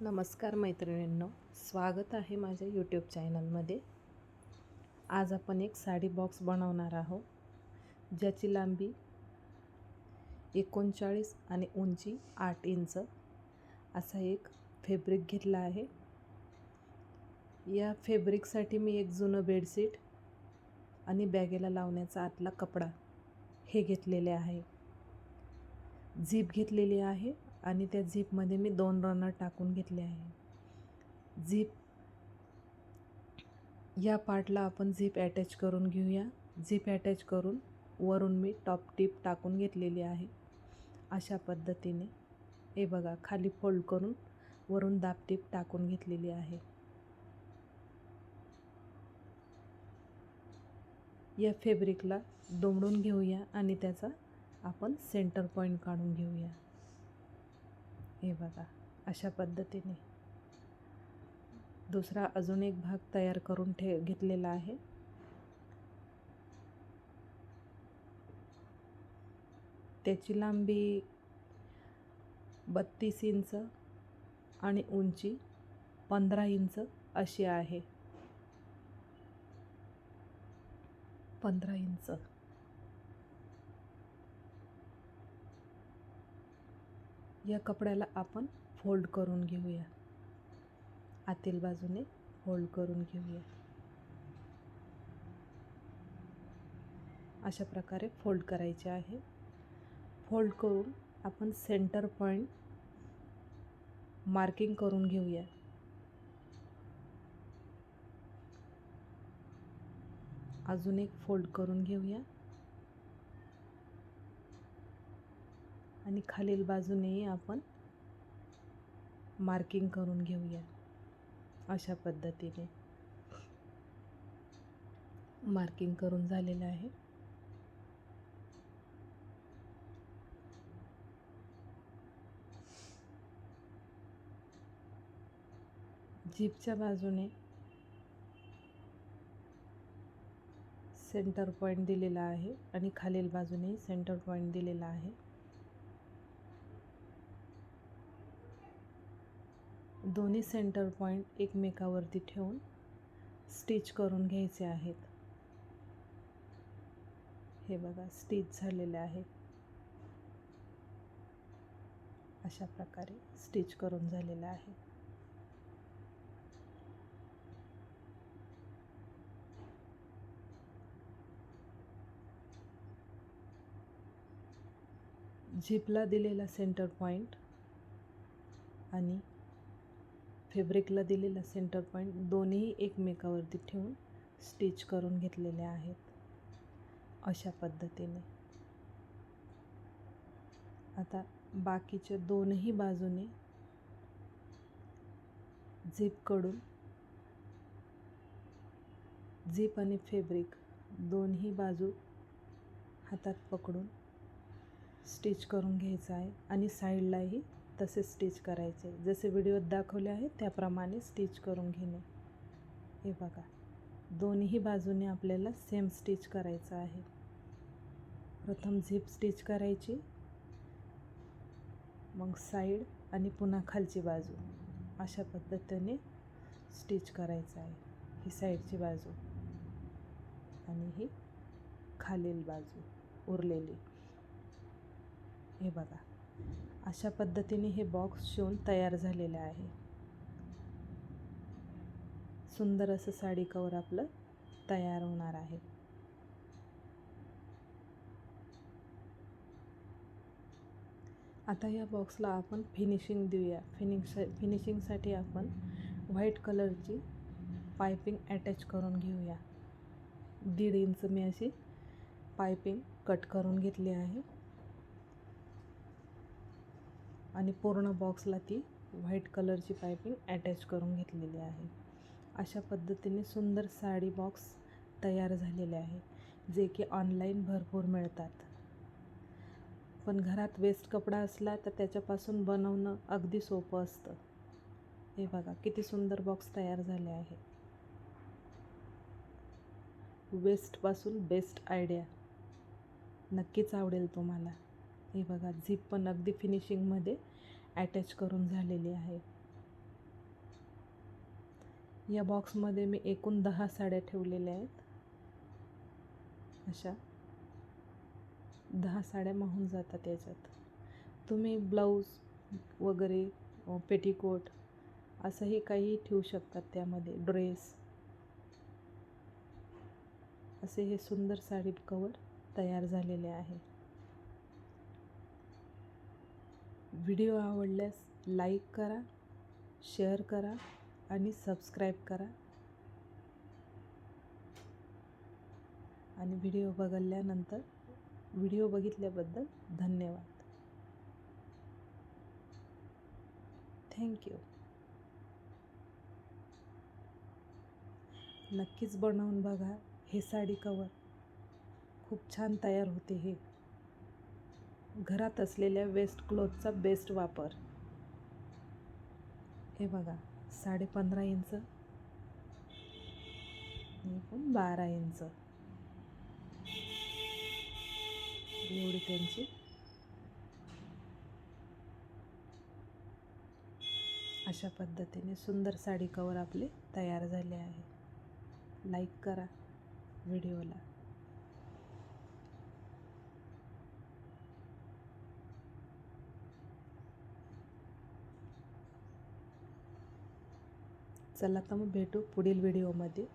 नमस्कार मैत्रिणींनो, स्वागत आहे माझ्या यूट्यूब चॅनलमध्ये. आज आपण एक साडी बॉक्स बनवणार आहोत, ज्याची लांबी 39 आणि उंची 8 इंच असा एक फॅब्रिक घेतला आहे. या फॅब्रिकसाठी मी एक जुनं बेडशीट आणि बॅगेला लावण्याचा आतला कपडा हे घेतलेले आहे. झीप घेतलेली आहे आणि त्या झीपमध्ये मी 2 रनर टाकून घेतले आहे. झीप या पार्टला आपण झीप अटॅच करून घेऊया. झीप अटॅच करून वरून मी टॉप टिप टाकून घेतलेली आहे. अशा पद्धतीने हे बघा, खाली फोल्ड करून वरून दाब टिप टाकून घेतलेली आहे. या फॅब्रिकला दुमडून घेऊया आणि त्याचा आपण सेंटर पॉईंट काढून घेऊया. हे बघा, अशा पद्धतीने दुसरा अजून एक भाग तयार करून घेतलेला आहे. त्याची लांबी 32 इंच आणि उंची 15 इंच अशी आहे. 15 इंच. या कपड्याला आपण फोल्ड करून घेऊया. आतील बाजूने फोल्ड करून घेऊया. अशा प्रकारे फोल्ड करायचे आहे. फोल्ड करून आपण सेंटर पॉईंट मार्किंग करून घेऊया. अजून एक फोल्ड करून घेऊया आणि खालील बाजूनेही आपण मार्किंग करून घेऊया. अशा पद्धतीने मार्किंग करून झालेलं आहे. जीपच्या बाजूने सेंटर पॉईंट दिलेला आहे आणि खालील बाजूने सेंटर पॉईंट दिलेला आहे. दोन्ही सेंटर पॉईंट एकमेकावरती ठेवून स्टिच करून घ्यायचे आहेत. हे बघा, स्टिच झालेले आहे. अशा प्रकारे स्टिच करून झालेलं आहे. झिपला दिलेला सेंटर पॉईंट आणि फॅब्रिकला दिलेला सेंटर पॉईंट दोन्ही एकमेकावरती ठेवून स्टिच करून घेतलेले आहेत. अशा पद्धतीने आता बाकीच्या दोनही बाजूने झिपकडून झिप आणि फॅब्रिक दोन्ही बाजू हातात पकडून स्टिच करून घ्यायचं आहे आणि साईडलाही तसे स्टिच करायचे. जसे व्हिडिओत दाखवले आहे त्याप्रमाणे स्टिच करून घेणे. हे बघा, दोन्ही बाजूने आपल्याला सेम स्टिच करायचं आहे. प्रथम झिप स्टिच करायची, मग साईड आणि पुन्हा खालची बाजू. अशा पद्धतीने स्टिच करायचं आहे. ही साईडची बाजू आणि ही खालील बाजू उरलेली. हे बघा, अशा पद्धतीने हे बॉक्स शिवून तयार झालेले आहे. सुंदर असं साडी कवर आपलं तयार होणार आहे. आता या बॉक्सला आपण फिनिशिंग देऊया. फिनिशिंगसाठी आपण व्हाईट कलरची पायपिंग अटॅच करून घेऊया. 1.5 इंच मी अशी पायपिंग कट करून घेतली आहे आणि पूर्ण बॉक्सला ती व्हाईट कलरची पायपिंग अटॅच करून घेतलेली आहे. अशा पद्धतीने सुंदर साडी बॉक्स तयार झालेले आहे, जे की ऑनलाईन भरपूर मिळतात. पण घरात वेस्ट कपडा असला तर त्याच्यापासून बनवणं अगदी सोपं असतं. हे बघा, किती सुंदर बॉक्स तयार झाले आहे. वेस्टपासून बेस्ट आयडिया. नक्कीच आवडेल तुम्हाला. हे बघा, झिप पण अगदी फिनिशिंगमध्ये अटॅच करून झालेली आहे. या बॉक्समध्ये मी एकूण 10 साड्या ठेवलेल्या आहेत. अशा 10 साड्या मावून जातात याच्यात. तुम्ही ब्लाऊज वगैरे पेटिकोट असंही काही ठेवू शकतात त्यामध्ये, ड्रेस. असे हे सुंदर साडी कवर तयार झालेले आहे. व्हिडिओ आवडल्यास लाईक करा, शेअर करा आणि सबस्क्राईब करा. आणि व्हिडिओ बघितल्याबद्दल धन्यवाद. थँक्यू. नक्कीच बनवून बघा हे साडी कवर. खूप छान तयार होते हे. घरात असलेल्या वेस्ट क्लॉथचा बेस्ट वापर. हे बघा 15.5 इंच, 12 इंच एवढी त्यांची. अशा पद्धतीने सुंदर साडी कवर आपले तयार झाले आहे. लाईक करा व्हिडिओला. चला तर मग भेटू पुढील व्हिडिओमध्ये.